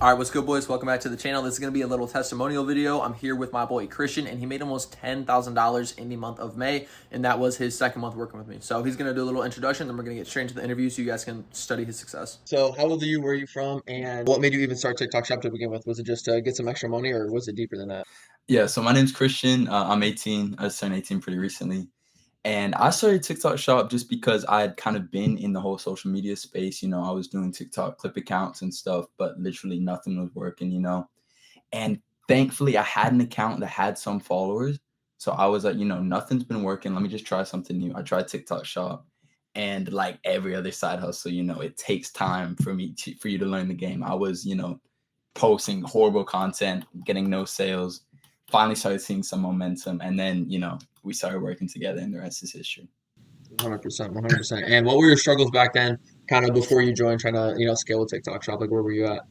All right, what's good, boys? Welcome back to the channel. This is going to be a little testimonial video. I'm here with my boy Christian, and he made almost $10,000 in the month of May, and that was his second month working with me. So he's going to do a little introduction, then we're going to get straight into the interview so you guys can study his success. So, how old are you? Where are you from? And what made you even start TikTok Shop to begin with? Was it just to get some extra money, or was it deeper than that? Yeah, so my name's Christian. I'm 18. I just turned 18 pretty recently. And I started TikTok Shop just because I had kind of been in the whole social media space. I was doing TikTok clip accounts and stuff, but literally nothing was working. And thankfully, I had an account that had some followers. So I was like, nothing's been working. Let me just try something new. I tried TikTok Shop. And like every other side hustle, it takes time for you to learn the game. I was, posting horrible content, getting no sales, finally started seeing some momentum, and then we started working together, and the rest is history. 100%, 100%. And what were your struggles back then, kind of before you joined, trying to scale with TikTok Shop? Like, where were you at?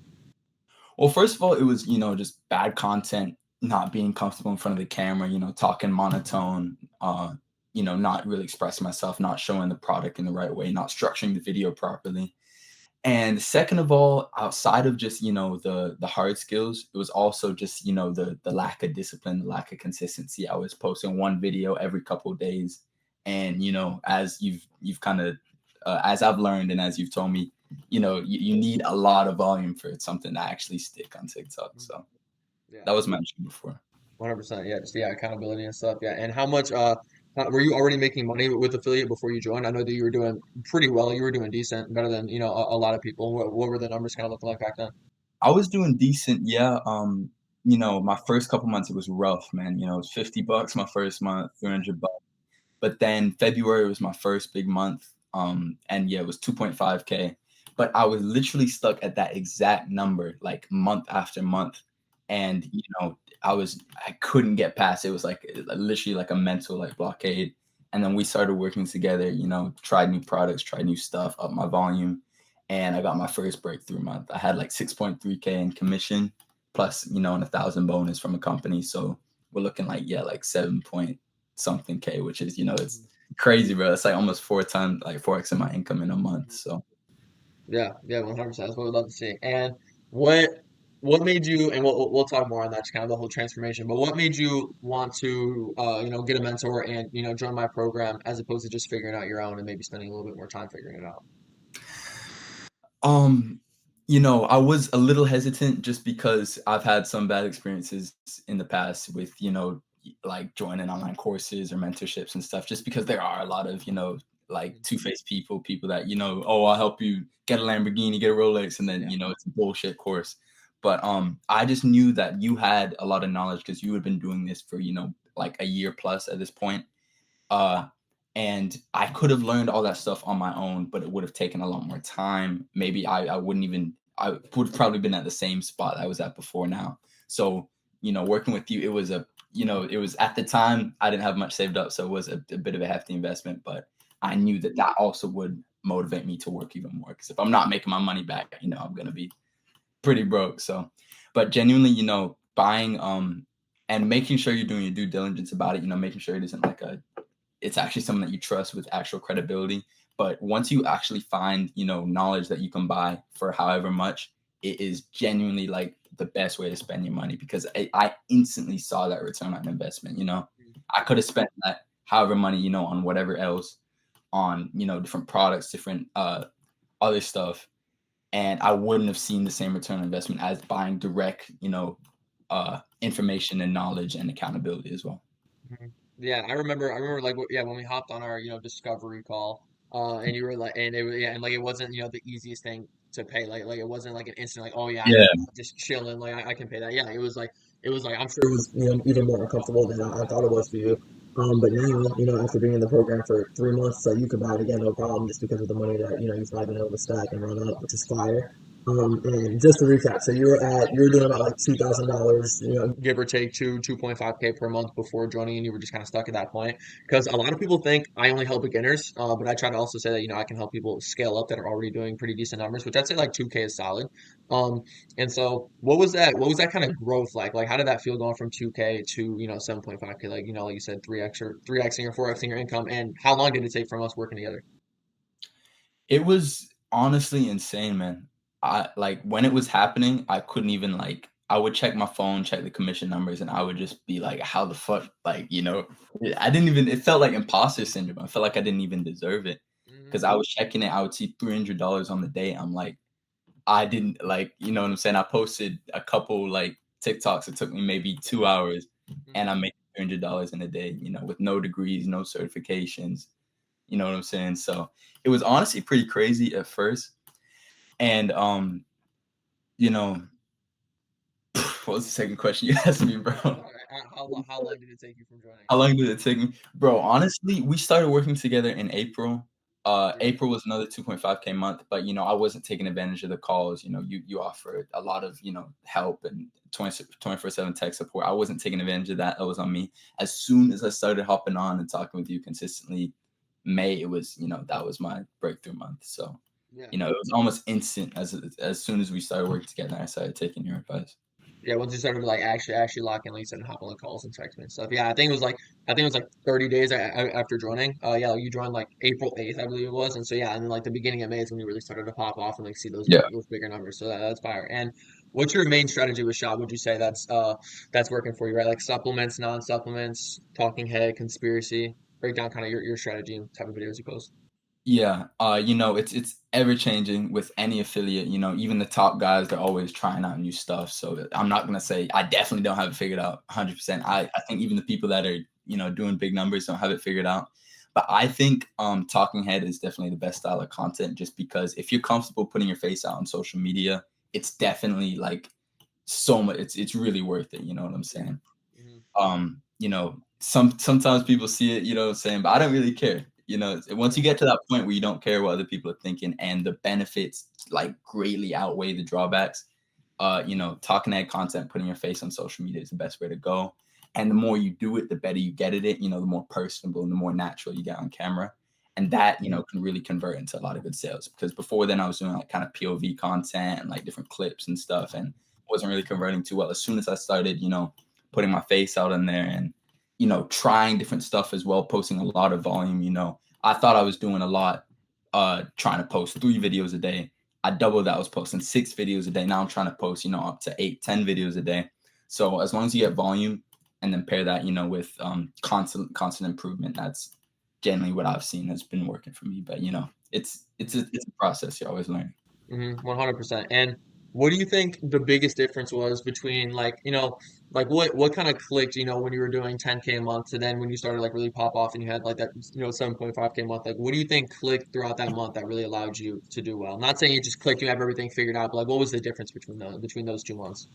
Well, first of all, it was just bad content, not being comfortable in front of the camera, talking monotone, not really expressing myself, not showing the product in the right way, not structuring the video properly. And second of all, outside of just, the hard skills, it was also just, the lack of discipline, the lack of consistency. I was posting one video every couple of days. And, as you've kind of, as I've learned and as you've told me, you need a lot of volume for something to actually stick on TikTok. So Yeah, that was mentioned before. 100%. Yeah, just accountability and stuff. Yeah, and how much were you already making money with affiliate before you joined? I know that you were doing pretty well. You were doing decent, better than a lot of people. What were the numbers kind of looking like back then? I was doing decent, yeah. My first couple months it was rough, man. It was $50 my first month, 300. But then February was my first big month, and yeah, it was 2.5K. But I was literally stuck at that exact number, like month after month, and I couldn't get past it. It was like literally like a mental like blockade. And then we started working together. Tried new products, tried new stuff, up my volume, and I got my first breakthrough month. I had like 6.3K in commission, plus and 1,000 bonus from a company. So we're looking like like 7 point something K, which is it's crazy, bro. It's like almost 4 times, like 4x of my income in a month. So Yeah, yeah, 100%. That's what we'd love to see. And what what made you, and we'll talk more on that, just kind of the whole transformation, but what made you want to get a mentor and join my program as opposed to just figuring out your own and maybe spending a little bit more time figuring it out? Um, I was a little hesitant just because I've had some bad experiences in the past with, like joining online courses or mentorships and stuff, just because there are a lot of, like two-faced people that, oh, I'll help you get a Lamborghini, get a Rolex, and then, Yeah. it's a bullshit course. But I just knew that you had a lot of knowledge because you had been doing this for, like a year plus at this point. Uh, and I could have learned all that stuff on my own, but it would have taken a lot more time. Maybe I wouldn't even, I would have probably been at the same spot I was at before now. So, working with you, it was it was at the time I didn't have much saved up. So it was a bit of a hefty investment, but I knew that that also would motivate me to work even more. Because if I'm not making my money back, I'm going to be pretty broke. So, but genuinely, buying, and making sure you're doing your due diligence about it, making sure it isn't like it's actually someone that you trust with actual credibility. But once you actually find, knowledge that you can buy for however much, it is genuinely like the best way to spend your money because I instantly saw that return on investment. I could have spent that however money, on whatever else, on, different products, different other stuff. And I wouldn't have seen the same return on investment as buying direct, information and knowledge and accountability as well. Mhm. Yeah, I remember like yeah, when we hopped on our, discovery call, and you were like, and it was, yeah, and like it wasn't, the easiest thing to pay. Like it wasn't like an instant, like, oh yeah, I can Yeah. just chill and like I can pay that. Yeah, it was like I'm sure it was, even more uncomfortable than I thought it was for you. But now, after being in the program for 3 months, you can buy it again, no problem, just because of the money that, you've probably been able to stack and run up, which is fire. And just to recap, so you were doing about like $2,000, give or take 2.5K per month before joining, and you were just kind of stuck at that point. Because a lot of people think I only help beginners, but I try to also say that I can help people scale up that are already doing pretty decent numbers, which I'd say like 2K is solid. Um, and so what was that? What was that kind of growth like? Like how did that feel going from 2K to 7.5K? Like like you said, 3xing or 4xing your income, and how long did it take from us working together? It was honestly insane, man. I like when it was happening, I couldn't even like I would check my phone, check the commission numbers, and I would just be like, how the fuck? Like, I didn't even it felt like imposter syndrome. I felt like I didn't even deserve it. Because Hmm. I was checking it, I would see $300 on the day. I'm like, I didn't like, you know what I'm saying? I posted a couple like TikToks. It took me maybe 2 hours and Hmm. I'm making $300 in a day, with no degrees, no certifications. You know what I'm saying? So it was honestly pretty crazy at first. And you know, what was the second question you asked me, bro? How long did it take you from joining? How long did it take me? Bro, honestly, we started working together in April. Really? April was another 2.5K month, but I wasn't taking advantage of the calls. You offered a lot of, help and 24/7 tech support. I wasn't taking advantage of that. That was on me. As soon as I started hopping on and talking with you consistently, May, it was, that was my breakthrough month. So, Yeah. it was almost instant as soon as we started working together, I started taking your advice. Yeah, once you started to like actually lock in, like you said, and hop on the calls and text me and stuff. Yeah, I think it was like 30 days after joining. Yeah, you joined like April 8th, I believe it was, and so yeah, and then like the beginning of May is when you really started to pop off and like see Yeah. those bigger numbers. So that's fire. And what's your main strategy with Shop? Would you say that's working for you, right? Like supplements, non-supplements, talking head, conspiracy. Break down kind of your strategy and type of videos you post. Yeah, it's ever changing with any affiliate. Even the top guys, they're always trying out new stuff. So I'm not gonna say I definitely don't have it figured out 100%. I think even the people that are doing big numbers don't have it figured out. But I think talking head is definitely the best style of content, just because if you're comfortable putting your face out on social media, it's definitely like so much. It's really worth it. You know what I'm Yeah. saying? Hmm. Sometimes people see it, what I'm saying, but I don't really care. Once you Yeah. get to that point where you don't care what other people are thinking and the benefits like greatly outweigh the drawbacks, talking head content, putting your face on social media is the best way to go. And the more you do it, the better you get at it, the more personable and the more natural you get on camera. And that, can really convert into a lot of good sales. Because before then I was doing like kind of POV content and like different clips and stuff and wasn't really converting too well. As soon as I started, putting my face out in there and trying different stuff as well, posting a lot of volume. I thought I was doing a lot, trying to post 3 videos a day. I doubled that. I was posting 6 videos a day. Now I'm trying to post up to 8, 10 videos a day. So as long as you get volume and then pair that with constant improvement, that's generally what I've seen has been working for me. But it's a process. You're always learning. 100%. And what do you think the biggest difference was between like, like what kind of clicked, when you were doing 10K a month to then when you started like really pop off and you had like that, 7.5K a month, like what do you think clicked throughout that month that really allowed you to do well? Not saying you just clicked, you have everything figured out, but like what was the difference between those 2 months?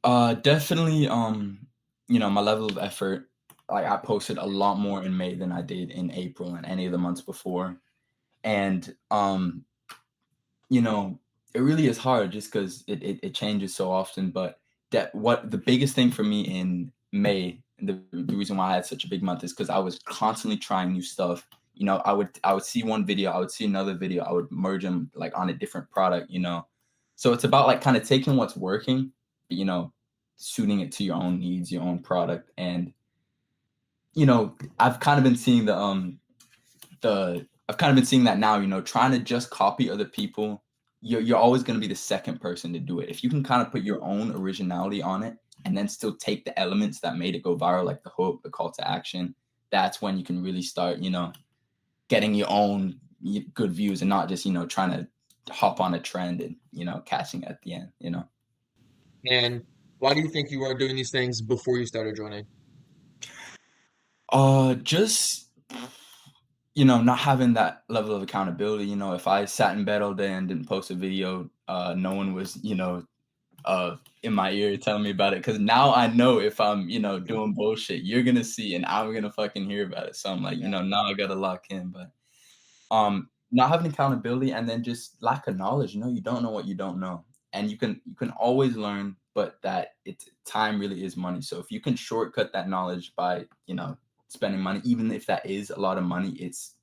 Definitely, my level of effort. Like I posted a lot more in May than I did in April and any of the months before. And you know, it really is hard just because it changes so often. But that what the biggest thing for me in May, and the reason why I had such a big month is because I was constantly trying new stuff. I would see one video, I would see another video, I would merge them like on a different product. So it's about like kind of taking what's working, suiting it to your own needs, your own product. And I've kind of been seeing the I've kind of been seeing that now, trying to just copy other people, you're always going to be the second person to do it. If you can kind of put your own originality on it and then still take the elements that made it go viral, like the hook, the call to action, that's when you can really start, getting your own good views and not just, trying to hop on a trend and, catching at the end. And why do you think you were doing these things before you started joining? Just not having that level of accountability. If I sat in bed all day and didn't post a video, no one was, in my ear telling me about it. Because now I know if I'm, doing bullshit, you're gonna see and I'm gonna fucking hear about it. So I'm like, Yeah. now I gotta lock in. But not having accountability and then just lack of knowledge. You don't know what you don't know, and you can always learn, but that it's time really is money. So if you can shortcut that knowledge by spending money, even if that is a lot of money, it's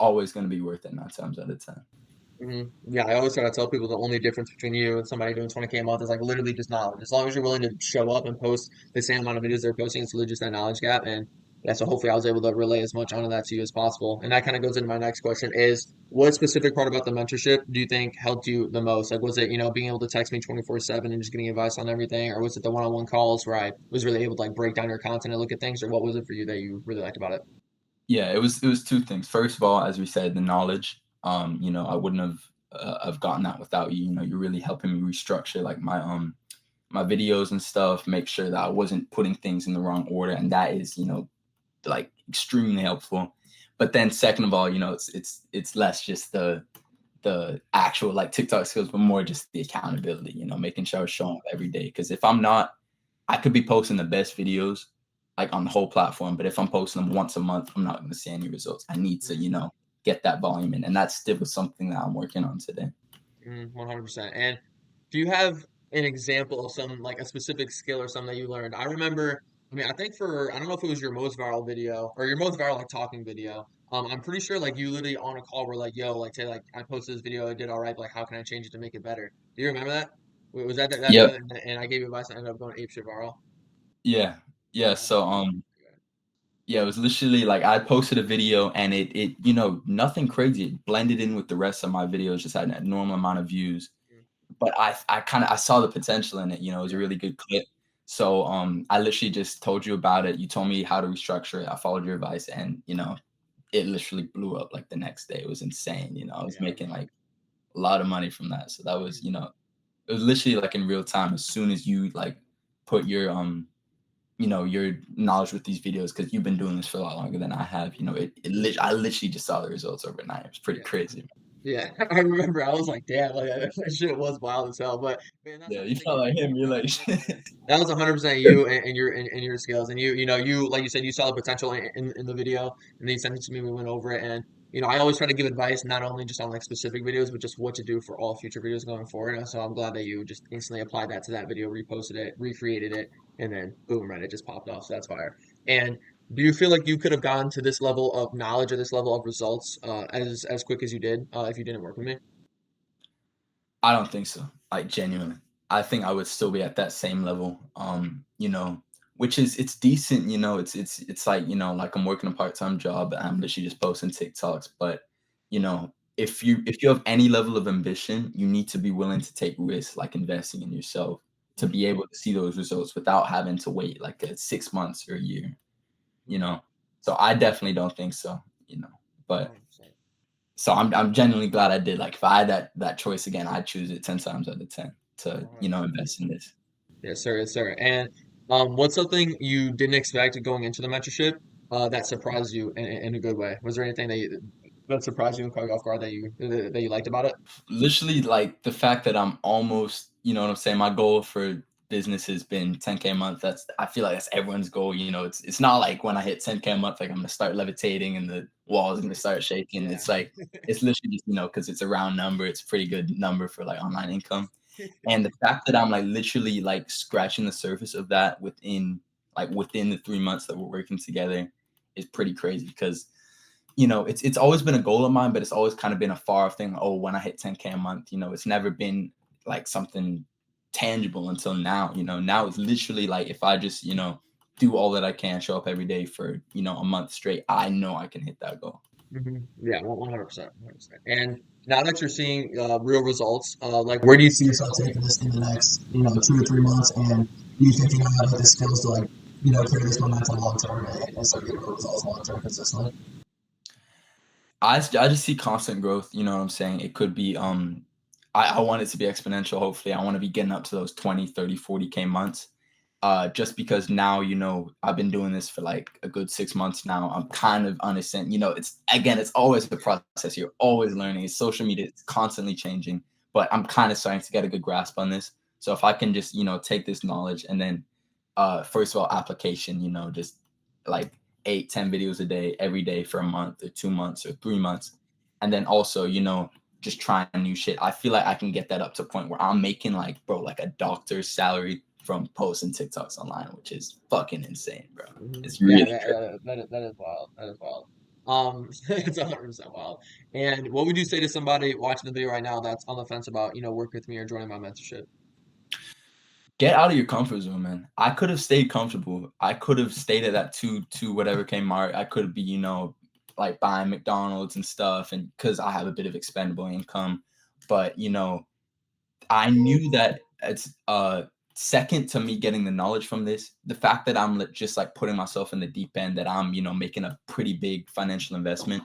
always going to be worth it 9 times out of 10. Yeah, I always try to tell people the only difference between you and somebody doing 20K a month is like literally just knowledge. As long as you're willing to show up and post the same amount of videos they're posting, it's really just that knowledge gap. And Yeah, so hopefully I was able to relay as much onto that to you as possible. And that kind of goes into my next question is what specific part about the mentorship do you think helped you the most? Like was it, being able to text me 24/7 and just getting advice on everything, or was it the one-on-one calls where I was really able to like break down your content and look at things, or what was it for you that you really liked about it? Yeah, it was two things. First of all, as we said, the knowledge. I wouldn't have gotten that without you. You're really helping me restructure like my videos and stuff, make sure that I wasn't putting things in the wrong order, and that is like extremely helpful. But then second of all, it's less just the actual like TikTok skills, but more just the accountability. Making sure I was showing up every day. Because if I'm not, I could be posting the best videos like on the whole platform, but if I'm posting them once a month, I'm not going to see any results. I need to, get that volume in, and that's still something that I'm working on today. 100%. And do you have an example of some like a specific skill or something that you learned? I remember, I mean, I think I don't know if it was your most viral video or your most viral like talking video. I'm pretty sure like you literally on a call were like, yo, like say like I posted this video, it did all right, but like how can I change it to make it better? Do you remember that? Was that Yep. video and I gave you advice and ended up going apeshit viral? Yeah. Yeah. Yeah, So yeah, it was literally like I posted a video and it nothing crazy. It blended in with the rest of my videos, just had a normal amount of views. But I saw the potential in it. It was a yeah, really good clip. So I literally just told you about it. You told me how to restructure it. I followed your advice, and it literally blew up like the next day. It was insane. I was yeah, making like a lot of money from that. So that was, mm, it was literally like in real time. As soon as you like put your knowledge with these videos, because you've been doing this for a lot longer than I have. I literally just saw the results overnight. It was pretty yeah. crazy. Yeah, I remember. I was like, "Damn, like that shit was wild as hell." But man, that's Yeah, I you think felt like him. You're that was like, 100%. That was 100% you and your skills, and you like you said, you saw the potential in the video, and then you sent it to me. We went over it, and I always try to give advice not only just on like specific videos, but just what to do for all future videos going forward. And so I'm glad that you just instantly applied that to that video, reposted it, recreated it, and then boom, right, it just popped off. So that's fire. And do you feel like you could have gotten to this level of knowledge or this level of results as quick as you did if you didn't work with me? I don't think so. Like genuinely. I think I would still be at that same level. Which is it's decent, it's like, like I'm working a part-time job and I'm literally just posting TikToks. But, if you have any level of ambition, you need to be willing to take risks like investing in yourself to be able to see those results without having to wait like 6 months or a year, you Mhm. know. So I definitely don't think so, but 100%. so I'm genuinely glad I did. Like if I had that choice again, I'd choose it 10 times out of 10 to, 100%. invest in this. Yes, sir. Yes, sir. And what's something you didn't expect going into the mentorship that surprised you in a good way? Was there anything that surprised you and caught you off guard that you liked about it? Literally like the fact that I'm almost, you know what I'm saying? My goal for business has been 10K a month. I feel like that's everyone's goal. It's not like when I hit 10K a month, like I'm gonna start levitating and the walls are gonna start shaking. Yeah. It's like it's literally just, because it's a round number, it's a pretty good number for like online income. And the fact that I'm like literally like scratching the surface of that within the 3 months that we're working together is pretty crazy because it's always been a goal of mine, but it's always kind of been a far off thing. Oh, when I hit 10K a month, it's never been like something tangible until now. Now it's literally like if I just, do all that I can, show up every day for, a month straight, I know I can hit that goal. Yeah, 100%, 100%. And now that you're seeing real results, like where do you see yourself taking this in the next, 2 or 3 months? And do you think you have like the skills to like, carry this momentum long term and start getting results long term consistently? I just see constant growth. You know what I'm saying? It could be, I want it to be exponential. Hopefully I want to be getting up to those 20, 30, 40K months. Just because now, I've been doing this for like a good 6 months now. I'm kind of understand, it's always the process. You're always learning. It's social media, it's constantly changing, but I'm kind of starting to get a good grasp on this. So if I can just, take this knowledge and then, first of all, application, just like 8, 10 videos a day, every day for a month or 2 months or 3 months. And then also, just trying new shit. I feel like I can get that up to a point where I'm making like, bro, like a doctor's salary from posting TikToks online, which is fucking insane, bro. It's Yeah, really crazy. that is wild. That is wild. It's 100% wild. And what would you say to somebody watching the video right now that's on the fence about, working with me or joining my mentorship? Get out of your comfort zone, man. I could have stayed comfortable. I could have stayed at that two whatever Kmart. I could be, like buying McDonald's and stuff, and because I have a bit of expendable income. But I knew that it's second to me getting the knowledge from this, the fact that I'm just like putting myself in the deep end, that I'm making a pretty big financial investment.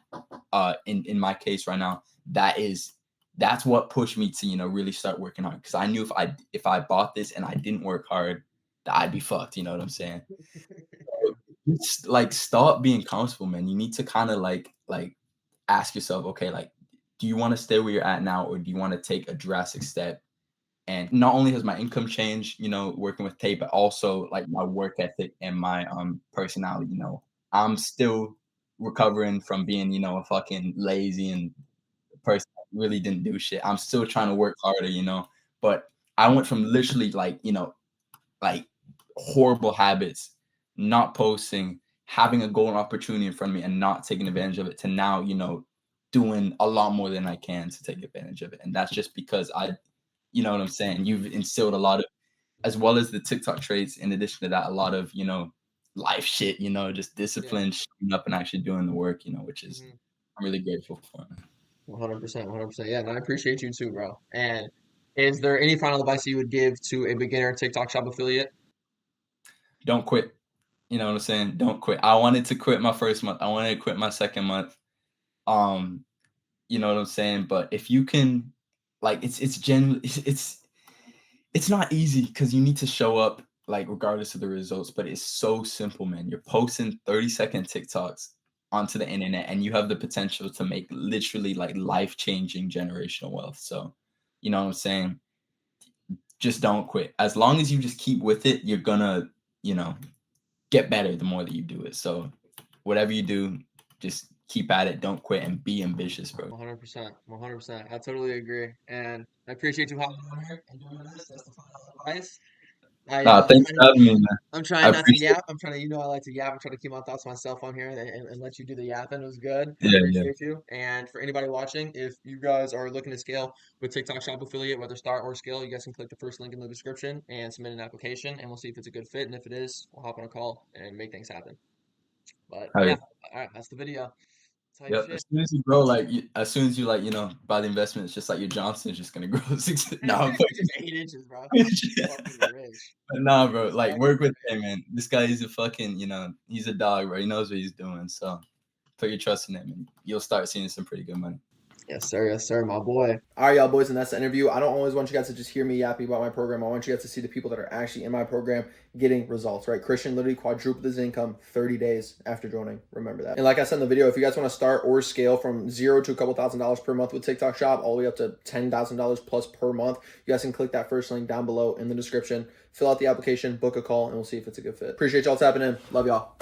In my case right now, that's what pushed me to really start working hard, because I knew if I bought this and I didn't work hard, that I'd be fucked. You know what I'm saying? Just like stop being comfortable, man. You need to kind of like ask yourself, okay, like, do you want to stay where you're at now, or do you want to take a drastic step? And not only has my income changed, working with tape, but also like my work ethic and my personality. I'm still recovering from being, a fucking lazy and person that really didn't do shit. I'm still trying to work harder, but I went from literally like horrible habits, not posting, having a golden opportunity in front of me and not taking advantage of it, to now, doing a lot more than I can to take advantage of it. And that's just because you know what I'm saying? You've instilled a lot of, as well as the TikTok traits, in addition to that, a lot of, life shit, just Yeah. discipline, showing up and actually doing the work, which is, Hmm. I'm really grateful for. 100%, 100%. Yeah, and I appreciate you too, bro. And is there any final advice you would give to a beginner TikTok shop affiliate? Don't quit. You know what I'm saying? Don't quit. I wanted to quit my first month. I wanted to quit my second month. Um, you know what I'm saying? But if you can, like, it's genuinely, it's not easy, because you need to show up like regardless of the results, but it's so simple, man. You're posting 30-second TikToks onto the internet, and you have the potential to make literally like life-changing generational wealth. So, you know what I'm saying? Just don't quit. As long as you just keep with it, you're gonna, you know, get better the more that you do it. So whatever you do, just keep at it. Don't quit and be ambitious, bro. 100%, 100%. I totally agree. And I appreciate you hopping on here and doing this. That's the final advice. Nah, thanks for having me, man. I'm I trying not to appreciate yap. I'm trying to, I like to yap. I'm trying to keep my thoughts to myself on here and let you do the yapping. It was good. it. I Yeah, yeah. appreciate you. And for anybody watching, if you guys are looking to scale with TikTok Shop Affiliate, whether start or scale, you guys can click the first link in the description and submit an application, and we'll see if it's a good fit. And if it is, we'll hop on a call and make things happen. But Oh, yeah. yeah, all right, that's the video. Tight Yep. shit. As soon as you grow, like, as soon as you like, buy the investment, it's just like your Johnson's just gonna grow 6. No, I'm Just 8 inches, bro. fucking. Fucking rich. But nah, bro. Just Like, fucking work with rich. him, man. This guy, he's a fucking, he's a dog, bro. He knows what he's doing. So put your trust in him, and you'll start seeing some pretty good money. Yes, sir, my boy. All right, y'all boys, and that's the interview. I don't always want you guys to just hear me yapping about my program. I want you guys to see the people that are actually in my program getting results, right? Christian literally quadrupled his income 30 days after joining. Remember that. And like I said in the video, if you guys want to start or scale from $0 to a couple $1,000s per month with TikTok Shop, all the way up to $10,000 plus per month, you guys can click that first link down below in the description, fill out the application, book a call, and we'll see if it's a good fit. Appreciate y'all tapping in. Love y'all.